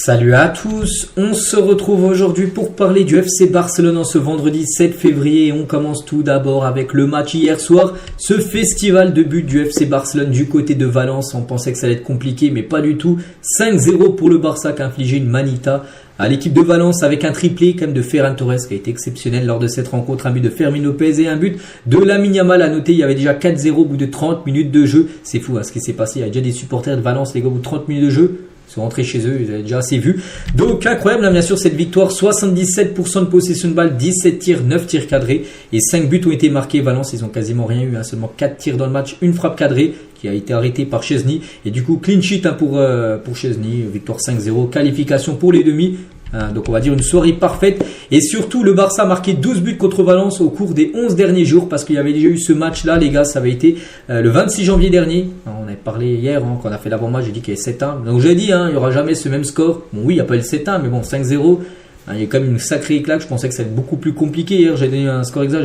Salut à tous, on se retrouve aujourd'hui pour parler du FC Barcelone en ce vendredi 7 février et on commence tout d'abord avec le match hier soir, ce festival de buts du FC Barcelone du côté de Valence. On pensait que ça allait être compliqué mais pas du tout, 5-0 pour le Barça qui a infligé une manita à l'équipe de Valence avec un triplé quand même de Ferran Torres qui a été exceptionnel lors de cette rencontre, un but de Fermín López et un but de Lamine Yamal. À noter, il y avait déjà 4-0 au bout de 30 minutes de jeu, c'est fou ce qui s'est passé, il y a déjà des supporters de Valence les gars au bout de 30 minutes de jeu. Ils sont rentrés chez eux, ils avaient déjà assez vu. Donc incroyable, bien sûr, cette victoire. 77% de possession de balle, 17 tirs, 9 tirs cadrés et 5 buts ont été marqués. Valence, ils ont quasiment rien eu, seulement 4 tirs dans le match, une frappe cadrée qui a été arrêtée par Szczesny. Et du coup, clean sheet pour Szczesny, victoire 5-0, qualification pour les demi. Donc on va dire une soirée parfaite et surtout le Barça a marqué 12 buts contre Valence au cours des 11 derniers jours parce qu'il y avait déjà eu ce match là les gars, ça avait été le 26 janvier dernier, on avait parlé hier quand on a fait l'avant-match, j'ai dit qu'il y avait 7-1, donc j'ai dit il n'y aura jamais ce même score, bon oui il n'y a pas eu le 7-1 mais bon 5-0, il y a quand même une sacrée claque, je pensais que ça allait être beaucoup plus compliqué hier, j'ai donné un score exact,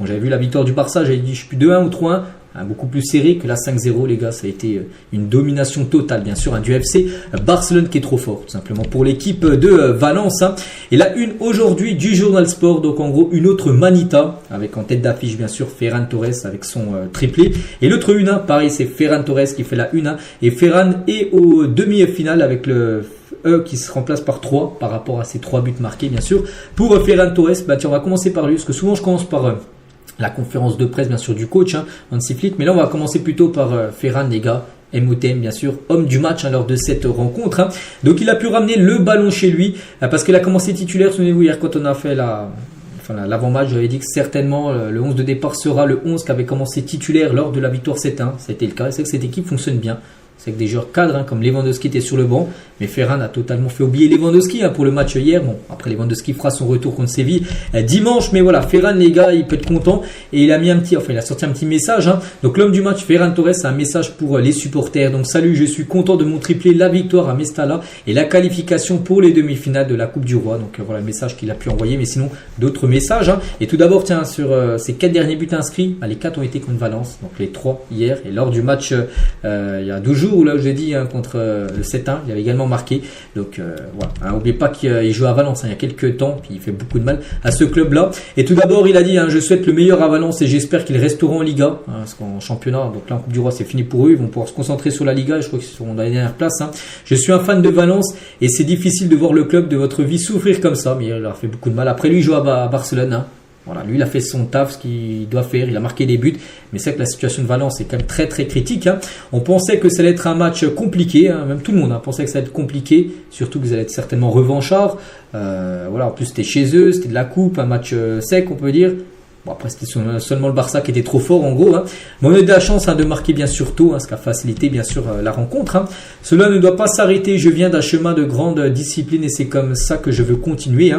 j'avais vu la victoire du Barça, j'avais dit je suis plus 2-1 ou 3-1. Beaucoup plus serré que la 5-0 les gars, ça a été une domination totale bien sûr, du FC Barcelone qui est trop fort tout simplement pour l'équipe de Valence. Et la une aujourd'hui du Journal Sport, donc en gros une autre manita avec en tête d'affiche bien sûr Ferran Torres avec son triplé et l'autre une, pareil c'est Ferran Torres qui fait la une et Ferran est au demi-finale avec le qui se remplace par 3 par rapport à ses 3 buts marqués bien sûr pour Ferran Torres. Tiens, on va commencer par lui parce que souvent je commence par la conférence de presse bien sûr du coach Hansi Flick, mais là on va commencer plutôt par Ferran les gars, MOTM bien sûr, homme du match lors de cette rencontre. Donc il a pu ramener le ballon chez lui parce qu'il a commencé titulaire. Souvenez-vous hier quand on a fait l'avant-match, j'avais dit que certainement le 11 de départ sera le 11 qui avait commencé titulaire lors de la victoire 7-1, ça a été le cas, c'est que cette équipe fonctionne bien. C'est que des joueurs cadres comme Lewandowski était sur le banc, mais Ferran a totalement fait oublier Lewandowski pour le match hier. Bon, après Lewandowski fera son retour contre Séville dimanche, mais voilà, Ferran les gars, il peut être content et il a sorti un petit message. Donc l'homme du match, Ferran Torres, a un message pour les supporters. Donc salut, je suis content de mon triplé, la victoire à Mestalla et la qualification pour les demi-finales de la Coupe du Roi. Donc voilà le message qu'il a pu envoyer, mais sinon d'autres messages. Et tout d'abord, tiens, sur ces 4 derniers buts inscrits, les 4 ont été contre Valence, donc les 3 hier et lors du match il y a 12 jours. Où là où j'ai dit contre le 7-1, il avait également marqué. Donc voilà, n'oubliez pas qu'il joue à Valence il y a quelques temps, puis il fait beaucoup de mal à ce club-là. Et tout d'abord, il a dit je souhaite le meilleur à Valence et j'espère qu'ils resteront en Liga, parce qu'en championnat, donc là en Coupe du Roi, c'est fini pour eux. Ils vont pouvoir se concentrer sur la Liga. Je crois qu'ils seront dans les dernières places. Je suis un fan de Valence et c'est difficile de voir le club de votre vie souffrir comme ça, mais il leur a fait beaucoup de mal. Après lui, il joue à Barcelone. Voilà, lui il a fait son taf, ce qu'il doit faire, il a marqué des buts, mais c'est que la situation de Valence est quand même très très critique. On pensait que ça allait être un match compliqué, même tout le monde pensait que ça allait être compliqué, surtout que vous allez être certainement revanchards. En plus c'était chez eux, c'était de la coupe, un match sec on peut dire. Bon, après c'était seulement le Barça qui était trop fort en gros. Mais on a eu de la chance de marquer bien sûr tôt, ce qui a facilité bien sûr la rencontre. Cela ne doit pas s'arrêter, je viens d'un chemin de grande discipline et c'est comme ça que je veux continuer.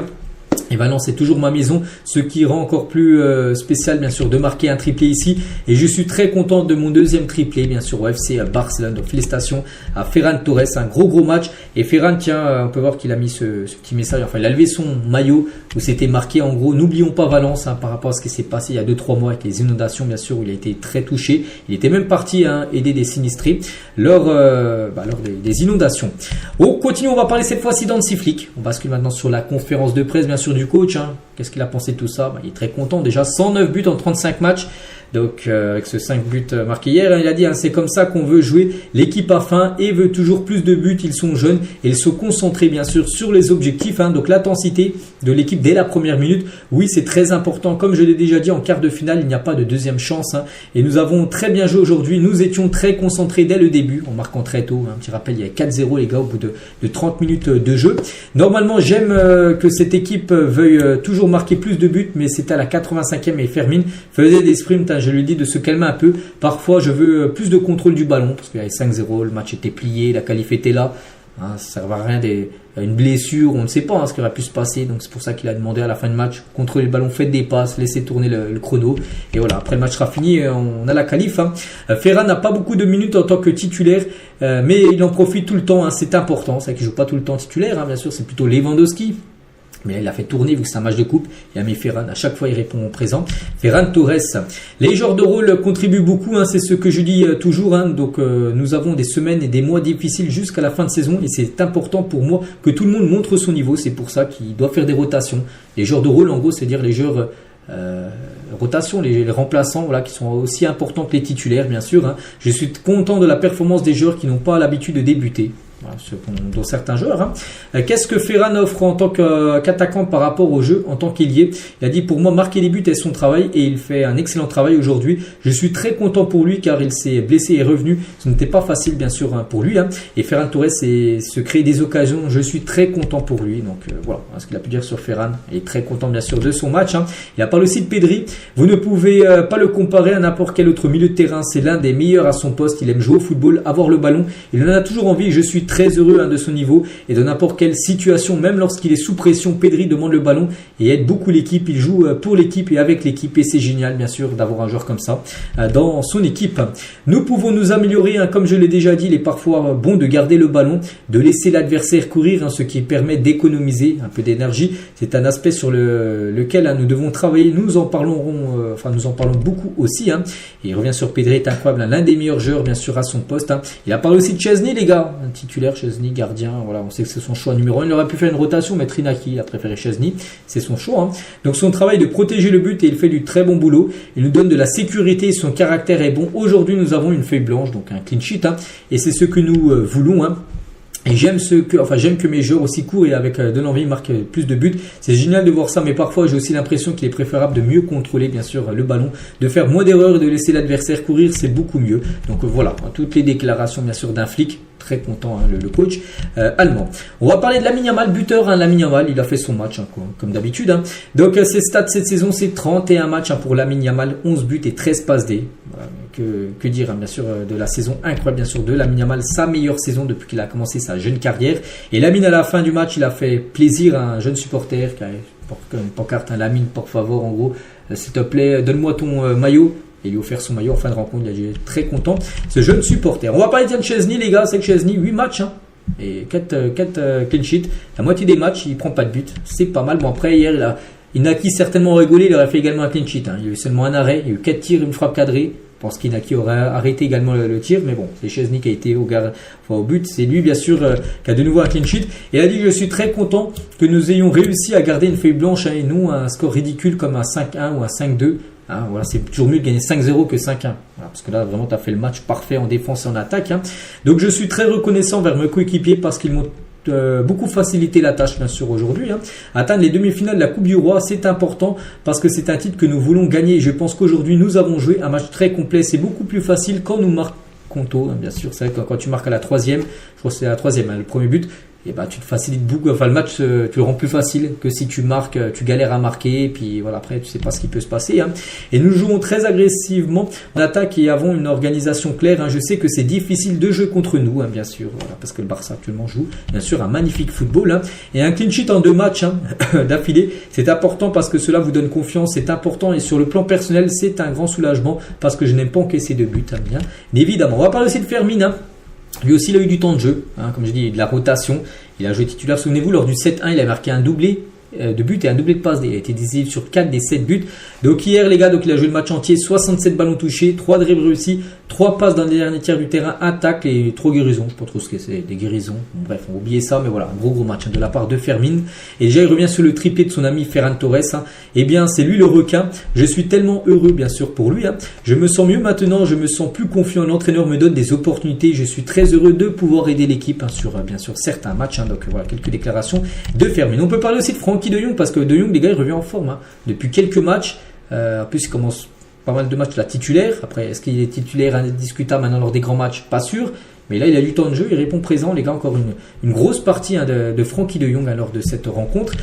Et Valence c'est toujours ma maison, ce qui rend encore plus spécial bien sûr de marquer un triplé ici. Et je suis très content de mon deuxième triplé bien sûr au FC Barcelone. Donc félicitations à Ferran Torres, un gros match. Et Ferran, tiens, on peut voir qu'il a mis ce petit message, il a levé son maillot où c'était marqué en gros n'oublions pas Valence par rapport à ce qui s'est passé il y a 2-3 mois avec les inondations bien sûr où il a été très touché. Il était même parti aider des sinistrés lors des inondations. On continue, on va parler cette fois-ci d'Hansi Flick. On bascule maintenant sur la conférence de presse bien sûr du coach. Qu'est-ce qu'il a pensé de tout ça? Il est très content déjà, 109 buts en 35 matchs. Donc avec ce 5 buts marqués hier, il a dit c'est comme ça qu'on veut jouer, l'équipe a faim et veut toujours plus de buts, ils sont jeunes et ils sont concentrés bien sûr sur les objectifs. Donc l'intensité de l'équipe dès la première minute, oui c'est très important, comme je l'ai déjà dit en quart de finale, il n'y a pas de deuxième chance et nous avons très bien joué aujourd'hui, nous étions très concentrés dès le début en marquant très tôt, un petit rappel, il y a 4-0 les gars au bout de 30 minutes de jeu. Normalement j'aime que cette équipe veuille toujours marquer plus de buts, mais c'était à la 85e et Fermín faisait des sprints, je lui dis de se calmer un peu. Parfois, je veux plus de contrôle du ballon parce qu'il y avait 5-0, le match était plié, la qualif était là. Ça ne sert à rien une blessure, on ne sait pas ce qui aurait pu se passer. Donc c'est pour ça qu'il a demandé à la fin de match contrôler le ballon, faites des passes, laissez tourner le chrono. Et voilà, après le match sera fini, on a la qualif. Ferran n'a pas beaucoup de minutes en tant que titulaire, mais il en profite tout le temps. C'est important, c'est qu'il ne joue pas tout le temps titulaire. Bien sûr, c'est plutôt Lewandowski Mais là, il a fait tourner vu que c'est un match de coupe. Il a mis Ferran. À chaque fois, il répond au présent. Ferran Torres. Les joueurs de rôle contribuent beaucoup. C'est ce que je dis toujours. Donc, nous avons des semaines et des mois difficiles jusqu'à la fin de saison. Et c'est important pour moi que tout le monde montre son niveau. C'est pour ça qu'il doit faire des rotations. Les joueurs de rôle, en gros, c'est-à-dire les joueurs rotation, les remplaçants, voilà, qui sont aussi importants que les titulaires, bien sûr. Je suis content de la performance des joueurs qui n'ont pas l'habitude de débuter. Voilà, dont certains joueurs. Qu'est-ce que Ferran offre en tant qu'attaquant par rapport au jeu en tant qu'ailier? Il a dit pour moi marquer les buts est son travail et il fait un excellent travail aujourd'hui. Je suis très content pour lui car il s'est blessé et est revenu. Ce n'était pas facile bien sûr pour lui. Et Ferran Torres se crée des occasions. Je suis très content pour lui. Donc voilà ce qu'il a pu dire sur Ferran. Il est très content bien sûr de son match. Il a parlé aussi de Pedri. Vous ne pouvez pas le comparer à n'importe quel autre milieu de terrain. C'est l'un des meilleurs à son poste. Il aime jouer au football, avoir le ballon. Il en a toujours envie. Je suis très heureux de son niveau et de n'importe quelle situation, même lorsqu'il est sous pression, Pedri demande le ballon et aide beaucoup l'équipe. Il joue pour l'équipe et avec l'équipe et c'est génial bien sûr d'avoir un joueur comme ça dans son équipe. Nous pouvons nous améliorer, comme je l'ai déjà dit, il est parfois bon de garder le ballon, de laisser l'adversaire courir, ce qui permet d'économiser un peu d'énergie. C'est un aspect sur lequel nous devons travailler. Nous en parlons beaucoup aussi. Et il revient sur Pedri, est incroyable, l'un des meilleurs joueurs bien sûr à son poste. Il a parlé aussi de Szczesny, les gars, un titulaire Szczesny, gardien, voilà, on sait que c'est son choix numéro 1. Il aurait pu faire une rotation, mais Inaki a préféré Szczesny, c'est son choix. Donc son travail de protéger le but et il fait du très bon boulot. Il nous donne de la sécurité, son caractère est bon. Aujourd'hui, nous avons une feuille blanche, donc un clean sheet, et c'est ce que nous voulons. Et j'aime que mes joueurs aussi courent et avec de l'envie marquent plus de buts. C'est génial de voir ça, mais parfois j'ai aussi l'impression qu'il est préférable de mieux contrôler bien sûr le ballon, de faire moins d'erreurs et de laisser l'adversaire courir, c'est beaucoup mieux. Donc voilà, toutes les déclarations bien sûr d'un flic. Très content le coach allemand. On va parler de Lamine Yamal, buteur. Lamine Yamal, il a fait son match comme d'habitude. Donc ses stats cette saison, c'est 31 matchs pour Lamine Yamal, 11 buts et 13 passes D. Voilà, que dire bien sûr de la saison incroyable bien sûr de Lamine Yamal, sa meilleure saison depuis qu'il a commencé sa jeune carrière. Et Lamine à la fin du match, il a fait plaisir à un jeune supporter qui a une pancarte, Lamine, por favor, en gros, s'il te plaît, donne-moi ton maillot. Et lui offert son maillot en fin de rencontre. Il a été très content, ce jeune supporter. On va parler de Szczesny, les gars. C'est que Szczesny, 8 matchs et 4 clean sheets. La moitié des matchs, il prend pas de but. C'est pas mal. Bon, après, hier, Inaki certainement rigolé. Il aurait fait également un clean sheet. Il y a eu seulement un arrêt. Il y a eu 4 tirs, une frappe cadrée. Je pense qu'Inaki aurait arrêté également le tir. Mais bon, c'est Szczesny qui a été au but. C'est lui, bien sûr, qui a de nouveau un clean sheet. Et il a dit, je suis très content que nous ayons réussi à garder une feuille blanche et non un score ridicule comme un 5-1 ou un 5-2. Voilà, c'est toujours mieux de gagner 5-0 que 5-1. Voilà, parce que là, vraiment, tu as fait le match parfait en défense et en attaque. Donc, je suis très reconnaissant vers mes coéquipiers parce qu'ils m'ont beaucoup facilité la tâche, bien sûr, aujourd'hui. Atteindre les demi-finales de la Coupe du Roi, c'est important parce que c'est un titre que nous voulons gagner. Et je pense qu'aujourd'hui, nous avons joué un match très complet. C'est beaucoup plus facile quand nous marquons tôt. Bien sûr, c'est vrai que quand tu marques à la 3e, je crois que c'est à la 3e, le premier but. Et tu te facilites beaucoup, le match tu le rends plus facile que si tu marques, tu galères à marquer et puis voilà, après tu sais pas ce qui peut se passer. Et nous jouons très agressivement en attaque et avons une organisation claire. Je sais que c'est difficile de jouer contre nous, bien sûr, voilà, parce que le Barça actuellement joue bien sûr un magnifique football et un clean sheet en 2 matchs d'affilée, c'est important parce que cela vous donne confiance, c'est important et sur le plan personnel c'est un grand soulagement parce que je n'aime pas encaisser de buts, bien évidemment. On va parler aussi de Fermin. Lui aussi, il a eu du temps de jeu, comme je dis, il a eu de la rotation. Il a joué titulaire. Souvenez-vous, lors du 7-1, il a marqué un doublé de buts et un doublé de passes. Il a été décisif sur 4 des 7 buts. Donc hier, les gars, il a joué le match entier. 67 ballons touchés, 3 dribbles réussis, 3 passes dans les derniers tiers du terrain, un tacle et 3 guérisons. Je ne sais pas trop ce que c'est, des guérisons. Bref, on va oublier ça, mais voilà, un gros match de la part de Fermin. Et déjà, il revient sur le triplé de son ami Ferran Torres. Eh bien, c'est lui le requin. Je suis tellement heureux, bien sûr, pour lui. Je me sens mieux maintenant, je me sens plus confiant. L'entraîneur me donne des opportunités. Je suis très heureux de pouvoir aider l'équipe sur, bien sûr, certains matchs. Donc voilà, quelques déclarations de Fermin. On peut parler aussi de Frenkie de Jong parce que De Jong, les gars, il revient en forme. Depuis quelques matchs. En plus, il commence pas mal de matchs la titulaire. Après, est-ce qu'il est titulaire indiscutable maintenant lors des grands matchs? Pas sûr. Mais là, il a du temps de jeu, il répond présent. Les gars, encore une grosse partie de Frenkie de Jong lors de cette rencontre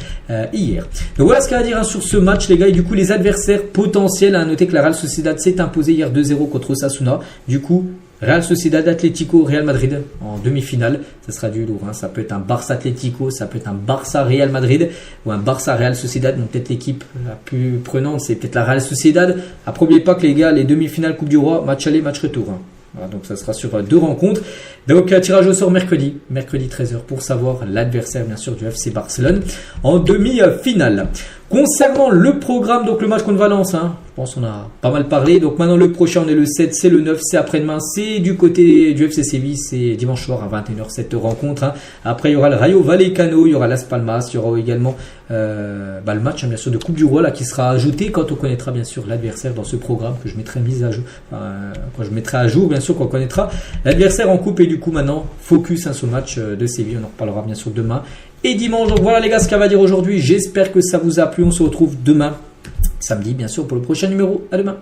hier. Donc voilà ce qu'il y a à dire sur ce match, les gars. Et du coup, les adversaires potentiels, à noter que la Real Sociedad s'est imposée hier 2-0 contre Osasuna. Du coup, Real Sociedad Atlético Real Madrid en demi-finale, ça sera du lourd. Ça peut être un Barça Atlético, ça peut être un Barça Real Madrid ou un Barça Real Sociedad. Donc peut-être l'équipe la plus prenante, c'est peut-être la Real Sociedad. N'oubliez pas que les gars, les demi-finales Coupe du Roi, match aller, match retour. Voilà, donc ça sera sur 2 rencontres. Donc tirage au sort mercredi 13h pour savoir l'adversaire bien sûr du FC Barcelone en demi-finale. Concernant le programme, donc le match contre Valence, je pense qu'on a pas mal parlé. Donc maintenant le prochain, on est le 7, c'est le 9, c'est après-demain, c'est du côté du FC Séville, c'est dimanche soir à 21h cette rencontre. Après il y aura le Rayo Vallecano, il y aura Las Palmas, il y aura également le match bien sûr de Coupe du Roi là, qui sera ajouté quand on connaîtra bien sûr l'adversaire dans ce programme que je mettrai à jour bien sûr quand on connaîtra l'adversaire en coupe. Et du coup maintenant focus sur le match de Séville, on en reparlera bien sûr demain et dimanche. Donc voilà les gars ce qu'on va dire aujourd'hui, j'espère que ça vous a plu, on se retrouve demain samedi bien sûr pour le prochain numéro. À demain.